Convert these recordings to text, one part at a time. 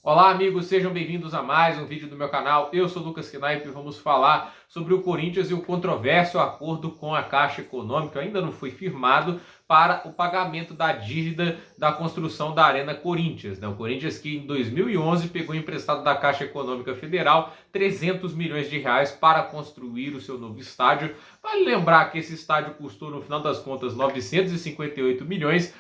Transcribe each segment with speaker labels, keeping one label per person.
Speaker 1: Olá, amigos, sejam bem-vindos a mais um vídeo do meu canal. Eu sou Lucas Knaip e vamos falar sobre o Corinthians e o controverso acordo com a Caixa Econômica, ainda não foi firmado, para o pagamento da dívida da construção da Arena Corinthians. O Corinthians que em 2011 pegou emprestado da Caixa Econômica Federal 300 milhões de reais para construir o seu novo estádio. Vale lembrar que esse estádio custou, no final das contas, 958 milhões,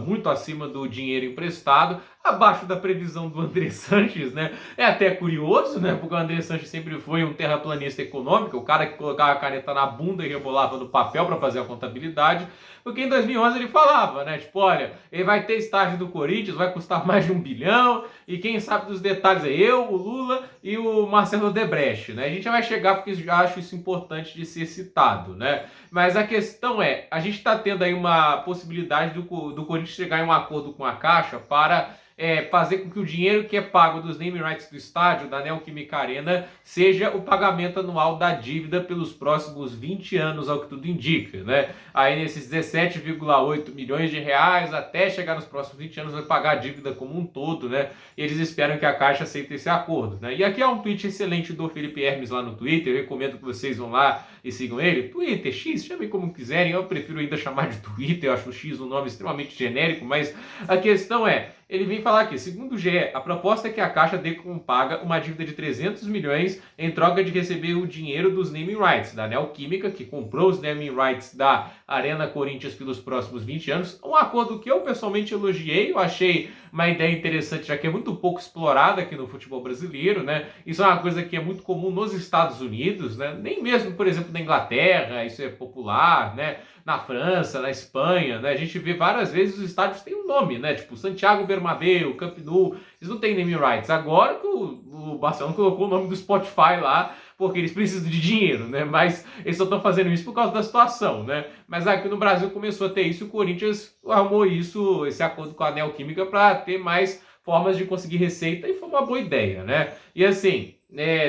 Speaker 1: muito acima do dinheiro emprestado, abaixo da previsão do André Sanches, né? É até curioso, né? Porque o André Sanches sempre foi um terraplanista econômico, o cara que colocava a caneta na bunda e rebolava no papel para fazer a contabilidade. Porque em 2011 ele falava, né? Tipo, olha, ele vai ter estádio do Corinthians, vai custar mais de 1 bilhão, e quem sabe dos detalhes é eu, o Lula e o Marcelo Odebrecht, né? A gente já vai chegar porque eu acho isso importante de ser citado, né? Mas a questão é, a gente está tendo aí uma possibilidade do Corinthians chegar em um acordo com a Caixa para fazer com que o dinheiro que é pago dos naming rights do estádio, da Neoquímica Arena, seja o pagamento anual da dívida pelos próximos 20 anos, ao que tudo indica, né? Aí nesses 17,8 milhões de reais, até chegar nos próximos 20 anos, vai pagar a dívida como um todo, né? E eles esperam que a Caixa aceite esse acordo, né? E aqui é um tweet excelente do Felipe Hermes lá no Twitter, eu recomendo que vocês vão lá e sigam ele. Twitter, X, chamem como quiserem, eu prefiro ainda chamar de Twitter, eu acho o X um nome extremamente genérico, mas a questão é, ele vem falar aqui, segundo o GE, a proposta é que a Caixa dê como paga uma dívida de 300 milhões em troca de receber o dinheiro dos naming rights da Neoquímica, que comprou os naming rights da Arena Corinthians pelos próximos 20 anos. Um acordo que eu pessoalmente elogiei, eu achei uma ideia interessante, já que é muito pouco explorada aqui no futebol brasileiro, né? Isso é uma coisa que é muito comum nos Estados Unidos, né? Nem mesmo, por exemplo, na Inglaterra, isso é popular, né? Na França, na Espanha, né? A gente vê várias vezes os estádios têm um nome, né? Tipo Santiago Bernabéu, Camp Nou, eles não têm naming rights. Agora que o Barcelona colocou o nome do Spotify lá, porque eles precisam de dinheiro, né? Mas eles só estão fazendo isso por causa da situação, né? Mas aqui no Brasil começou a ter isso e o Corinthians arrumou isso, esse acordo com a Neoquímica para ter mais formas de conseguir receita e foi uma boa ideia, né? E assim,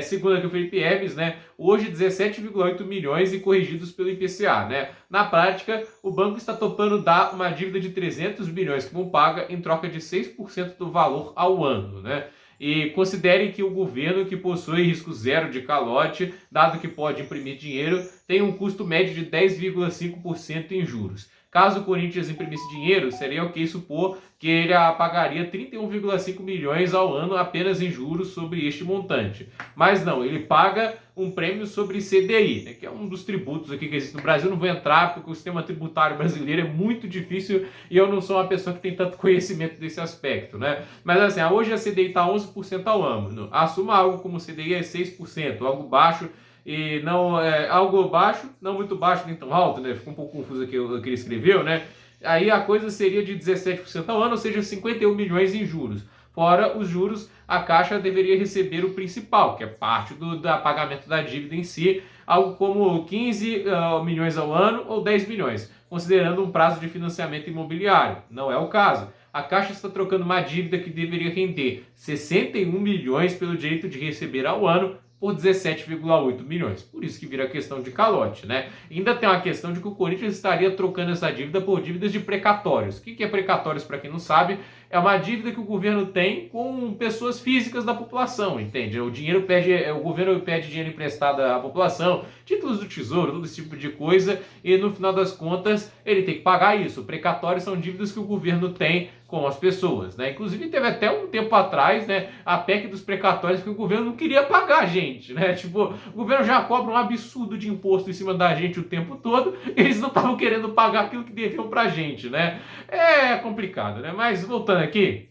Speaker 1: segundo aqui o Felipe Hermes, né, hoje 17,8 milhões e corrigidos pelo IPCA, né? Na prática, o banco está topando dar uma dívida de 300 bilhões como paga em troca de 6% do valor ao ano, né? E considere que o governo, que possui risco zero de calote, dado que pode imprimir dinheiro, tem um custo médio de 10,5% em juros. Caso o Corinthians imprimisse dinheiro, seria ok supor que ele pagaria 31,5 milhões ao ano apenas em juros sobre este montante. Mas não, ele paga um prêmio sobre CDI, né, que é um dos tributos aqui que existe no Brasil. Eu não vou entrar porque o sistema tributário brasileiro é muito difícil e eu não sou uma pessoa que tem tanto conhecimento desse aspecto, né? Mas assim, hoje a CDI está 11% ao ano. Assuma algo como CDI é 6%, algo baixo e não é algo baixo, não muito baixo nem tão alto, né? Ficou um pouco confuso aqui o que ele escreveu, né? Aí a coisa seria de 17% ao ano, ou seja, 51 milhões em juros. Fora os juros, a Caixa deveria receber o principal, que é parte do pagamento da dívida em si, algo como 15 milhões ao ano ou 10 milhões, considerando um prazo de financiamento imobiliário. Não é o caso. A Caixa está trocando uma dívida que deveria render 61 milhões pelo direito de receber ao ano, por 17,8 milhões. Por isso que vira questão de calote, né? Ainda tem uma questão de que o Corinthians estaria trocando essa dívida por dívidas de precatórios. O que é precatórios, para quem não sabe? É uma dívida que o governo tem com pessoas físicas da população, entende? O governo pede dinheiro emprestado à população, títulos do tesouro, todo esse tipo de coisa, e no final das contas ele tem que pagar isso. Precatórios são dívidas que o governo tem com as pessoas, né? Inclusive teve até um tempo atrás, né, a PEC dos precatórios que o governo não queria pagar a gente, né? Tipo, o governo já cobra um absurdo de imposto em cima da gente o tempo todo, e eles não estavam querendo pagar aquilo que deviam pra gente, né? É complicado, né? Mas voltando aqui,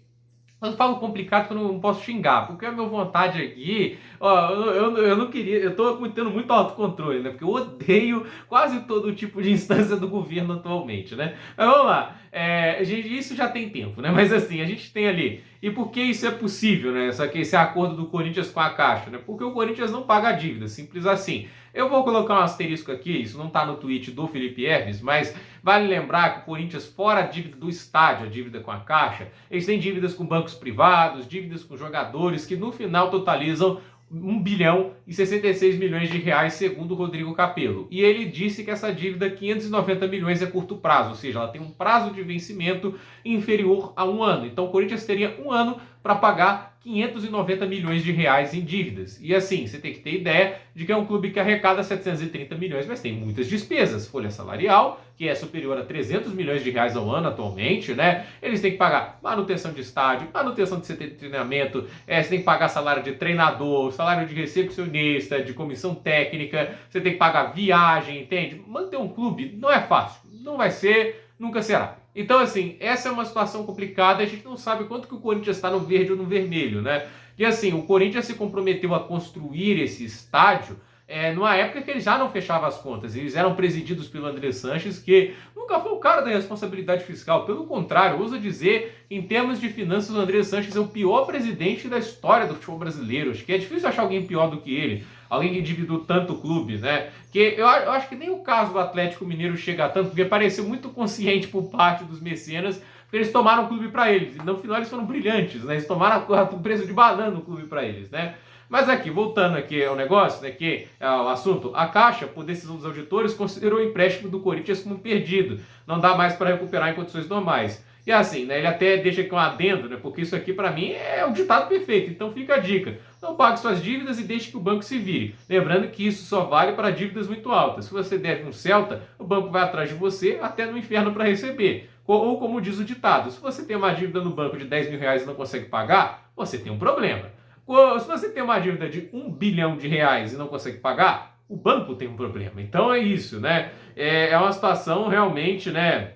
Speaker 1: eu falo complicado que eu não posso xingar, porque a minha vontade aqui, ó, eu não queria, eu tô tendo muito autocontrole, né? Porque eu odeio quase todo tipo de instância do governo atualmente, né? Mas vamos lá, isso já tem tempo, né? Mas assim, a gente tem ali, e por que isso é possível, né? Esse acordo do Corinthians com a Caixa, né? Porque o Corinthians não paga a dívida, simples assim. Eu vou colocar um asterisco aqui, isso não está no tweet do Felipe Hermes, mas vale lembrar que o Corinthians, fora a dívida do estádio, a dívida com a Caixa, eles têm dívidas com bancos privados, dívidas com jogadores, que no final totalizam 1 bilhão e 66 milhões de reais, segundo o Rodrigo Capello. E ele disse que essa dívida, 590 milhões, é curto prazo, ou seja, ela tem um prazo de vencimento inferior a 1 ano. Então o Corinthians teria 1 ano para pagar 590 milhões de reais em dívidas. E assim, você tem que ter ideia de que é um clube que arrecada 730 milhões, mas tem muitas despesas. Folha salarial, que é superior a 300 milhões de reais ao ano atualmente, né? Eles têm que pagar manutenção de estádio, manutenção de CT de treinamento, você tem que pagar salário de treinador, salário de recepcionista, de comissão técnica, você tem que pagar viagem, entende? Manter um clube não é fácil, não vai ser, nunca será. Então, assim, essa é uma situação complicada, a gente não sabe quanto que o Corinthians está no verde ou no vermelho, né? E assim, o Corinthians se comprometeu a construir esse estádio numa época que ele já não fechava as contas. Eles eram presididos pelo André Sanches, que nunca foi o cara da responsabilidade fiscal. Pelo contrário, ouso dizer, em termos de finanças, o André Sanches é o pior presidente da história do futebol brasileiro. Acho que é difícil achar alguém pior do que ele. Alguém que endividou tanto o clube, né? Que eu acho que nem o caso do Atlético Mineiro chega a tanto, porque pareceu muito consciente por parte dos mecenas, porque eles tomaram o clube para eles. E no final eles foram brilhantes, né? Eles tomaram o preço de banana no clube para eles, né? Mas aqui, voltando aqui ao negócio, né, que é o assunto, a Caixa, por decisão dos auditores, considerou o empréstimo do Corinthians como perdido. Não dá mais para recuperar em condições normais. E assim, né, ele até deixa aqui um adendo, né, porque isso aqui para mim é o ditado perfeito. Então fica a dica. Não pague suas dívidas e deixe que o banco se vire. Lembrando que isso só vale para dívidas muito altas. Se você deve um Celta, o banco vai atrás de você até no inferno para receber. Ou como diz o ditado, se você tem uma dívida no banco de 10 mil reais e não consegue pagar, você tem um problema. Se você tem uma dívida de 1 bilhão de reais e não consegue pagar, o banco tem um problema. Então é isso, né? É uma situação realmente, né,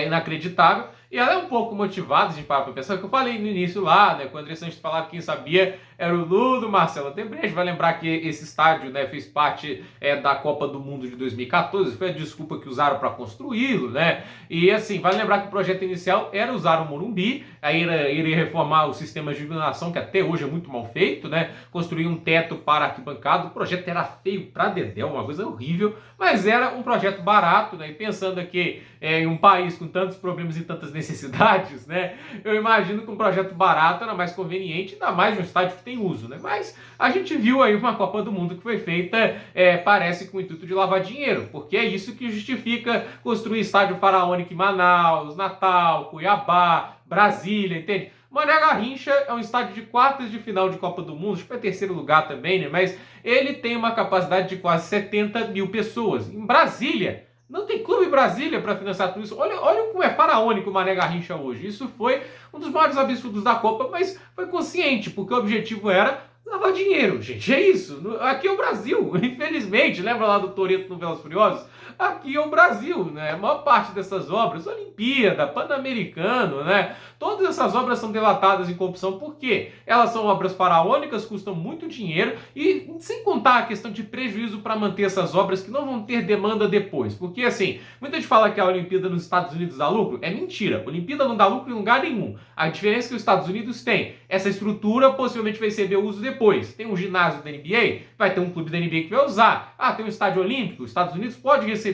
Speaker 1: inacreditável. E ela é um pouco motivada, a gente para pensar, que eu falei no início lá, né, quando o André Sanches falava que quem sabia era o Ludo Marcelo Odebrecht. Vai lembrar que esse estádio, né, fez parte da Copa do Mundo de 2014, foi a desculpa que usaram para construí-lo, né? E assim, vale lembrar que o projeto inicial era usar o Morumbi, aí iria reformar o sistema de iluminação, que até hoje é muito mal feito, né? Construir um teto para arquibancada. O projeto era feio pra dedéu, uma coisa horrível, mas era um projeto barato, né? E pensando aqui em um país com tantos problemas e tantas necessidades, né? Eu imagino que um projeto barato era mais conveniente, ainda mais no estádio que tem uso, né? Mas a gente viu aí uma Copa do Mundo que foi feita, parece com o intuito de lavar dinheiro, porque é isso que justifica construir estádio faraônico em Manaus, Natal, Cuiabá, Brasília, entende? Mané Garrincha é um estádio de quartas de final de Copa do Mundo, acho que foi terceiro lugar também, né? Mas ele tem uma capacidade de quase 70 mil pessoas. Em Brasília, não tem clube em Brasília para financiar tudo isso. Olha como é faraônico o Mané Garrincha hoje. Isso foi um dos maiores absurdos da Copa, mas foi consciente, porque o objetivo era lavar dinheiro, gente. É isso. Aqui é o Brasil, infelizmente. Lembra lá do Toretto no Velozes e Furiosos? Aqui é o Brasil, né? A maior parte dessas obras, Olimpíada, Pan-Americano, né? Todas essas obras são delatadas em corrupção porque elas são obras faraônicas, custam muito dinheiro e sem contar a questão de prejuízo para manter essas obras que não vão ter demanda depois. Porque assim, muita gente fala que a Olimpíada nos Estados Unidos dá lucro. É mentira. A Olimpíada não dá lucro em lugar nenhum. A diferença é que os Estados Unidos têm essa estrutura, possivelmente vai receber uso depois. Tem um ginásio da NBA, vai ter um clube da NBA que vai usar. Tem um estádio olímpico, os Estados Unidos pode receber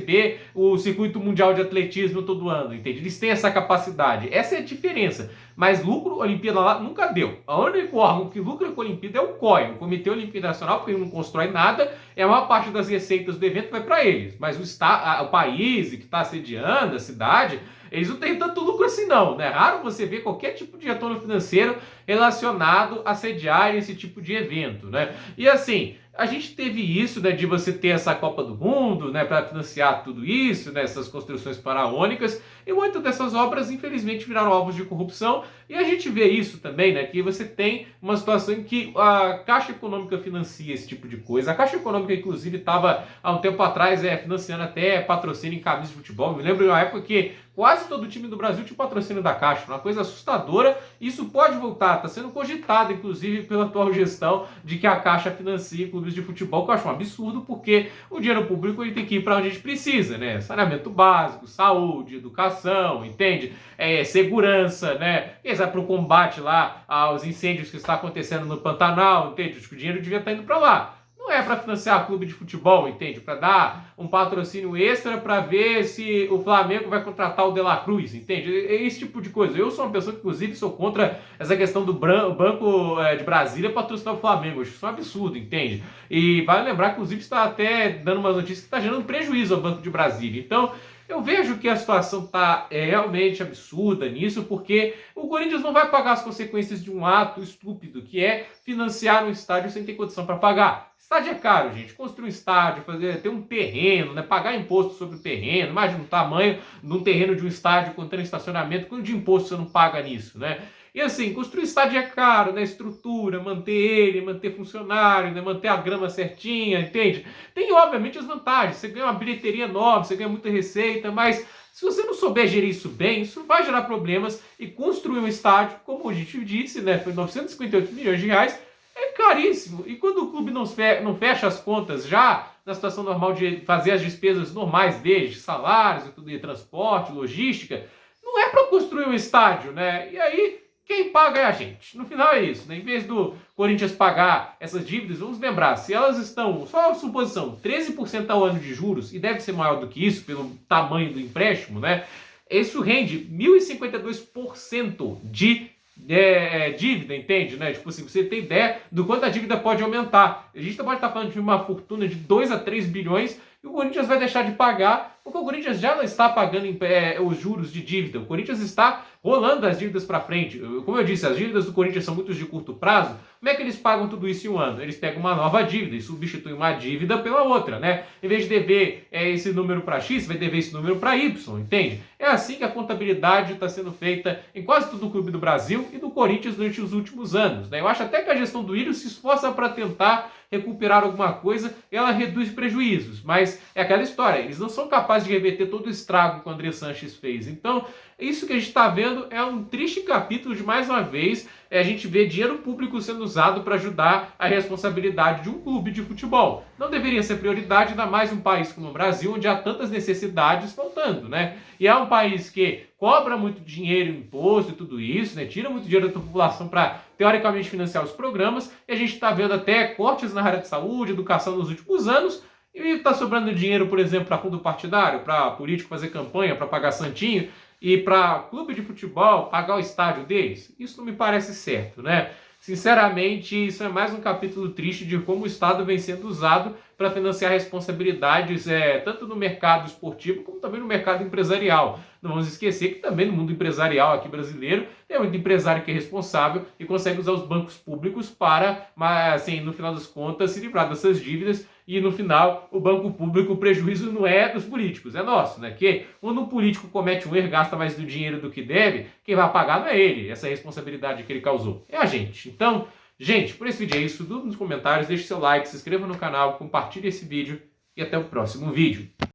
Speaker 1: o circuito mundial de atletismo todo ano, entende? Eles têm essa capacidade. Essa é a diferença. Mas lucro, a Olimpíada lá nunca deu. O único órgão que lucra com a Olimpíada é o COI, o Comitê Olímpico Internacional, porque ele não constrói nada, a maior parte das receitas do evento vai para eles. Mas o país que está assediando, a cidade, eles não têm tanto lucro assim não, né? É raro você ver qualquer tipo de retorno financeiro relacionado a sediar esse tipo de evento, né? E assim, a gente teve isso, né, de você ter essa Copa do Mundo, né, para financiar tudo isso, né, essas construções faraônicas, e muitas dessas obras, infelizmente, viraram alvos de corrupção, e a gente vê isso também, né, que você tem uma situação em que a Caixa Econômica financia esse tipo de coisa. A Caixa Econômica, inclusive, estava, há um tempo atrás, financiando até patrocínio em camisas de futebol. Me lembro de uma época que quase todo time do Brasil tinha patrocínio da Caixa, uma coisa assustadora. Isso pode voltar, está sendo cogitado, inclusive, pela atual gestão, de que a Caixa financie clubes de futebol, que eu acho um absurdo, porque o dinheiro público ele tem que ir para onde a gente precisa, né? Saneamento básico, saúde, educação, entende? Segurança, né? Para o combate lá aos incêndios que está acontecendo no Pantanal, entende? Acho que o dinheiro devia estar indo para lá. Não é para financiar clube de futebol, entende? Para dar um patrocínio extra para ver se o Flamengo vai contratar o De La Cruz, entende? É esse tipo de coisa. Eu sou uma pessoa que, inclusive, sou contra essa questão do Banco de Brasília patrocinar o Flamengo. Eu acho isso um absurdo, entende? E vale lembrar que, inclusive, está até dando umas notícias que está gerando prejuízo ao Banco de Brasília. Então, Eu vejo que a situação está realmente absurda nisso, porque o Corinthians não vai pagar as consequências de um ato estúpido, que é financiar um estádio sem ter condição para pagar. Estádio é caro, gente. Construir um estádio, ter um terreno, né? Pagar imposto sobre o terreno. Imagina o tamanho de um terreno de um estádio contendo estacionamento, quanto de imposto você não paga nisso, né? E assim, construir estádio é caro, né? Estrutura, manter ele, manter funcionário, né? Manter a grama certinha, entende? Tem, obviamente, as vantagens. Você ganha uma bilheteria nova, você ganha muita receita, mas se você não souber gerir isso bem, isso vai gerar problemas. E construir um estádio, como a gente disse, né? Foi 958 milhões de reais, é caríssimo. E quando o clube não fecha as contas já na situação normal de fazer as despesas normais dele, de salários e tudo, e transporte, logística, não é para construir um estádio, né? E aí quem paga é a gente. No final é isso, né? Em vez do Corinthians pagar essas dívidas, vamos lembrar, se elas estão, só suposição, 13% ao ano de juros, e deve ser maior do que isso pelo tamanho do empréstimo, né? Isso rende 1.052% de dívida, entende? Né? Tipo assim, você tem ideia do quanto a dívida pode aumentar. A gente pode estar falando de uma fortuna de 2 a 3 bilhões e o Corinthians vai deixar de pagar, porque o Corinthians já não está pagando os juros de dívida. O Corinthians está rolando as dívidas para frente. Como eu disse, as dívidas do Corinthians são muito de curto prazo. Como é que eles pagam tudo isso em um ano? Eles pegam uma nova dívida e substituem uma dívida pela outra, né? Em vez de dever esse número para X, vai dever esse número para Y, entende? É assim que a contabilidade está sendo feita em quase todo o clube do Brasil e do Corinthians durante os últimos anos, né? Eu acho até que a gestão do Ilho se esforça para tentar recuperar alguma coisa, ela reduz prejuízos, mas é aquela história, eles não são capazes de reverter todo o estrago que o André Sanches fez. Então, isso que a gente está vendo é um triste capítulo de, mais uma vez, a gente vê dinheiro público sendo usado para ajudar a responsabilidade de um clube de futebol. Não deveria ser prioridade, ainda mais um país como o Brasil, onde há tantas necessidades faltando, né? E é um país que cobra muito dinheiro em imposto e tudo isso, né? Tira muito dinheiro da população para, teoricamente, financiar os programas, e a gente está vendo até cortes na área de saúde, educação nos últimos anos, e está sobrando dinheiro, por exemplo, para fundo partidário, para político fazer campanha, para pagar santinho, e para clube de futebol pagar o estádio deles. Isso não me parece certo, né? Sinceramente, isso é mais um capítulo triste de como o Estado vem sendo usado para financiar responsabilidades tanto no mercado esportivo como também no mercado empresarial. Não vamos esquecer que também no mundo empresarial aqui brasileiro tem muito empresário que é responsável e consegue usar os bancos públicos para, mas, assim, no final das contas, se livrar dessas dívidas e no final o banco público, o prejuízo não é dos políticos, é nosso, né? Que quando um político comete um erro, gasta mais do dinheiro do que deve, quem vai pagar não é ele, essa responsabilidade que ele causou, é a gente. Então, gente, por esse vídeo é isso, tudo nos comentários, deixe seu like, se inscreva no canal, compartilhe esse vídeo e até o próximo vídeo.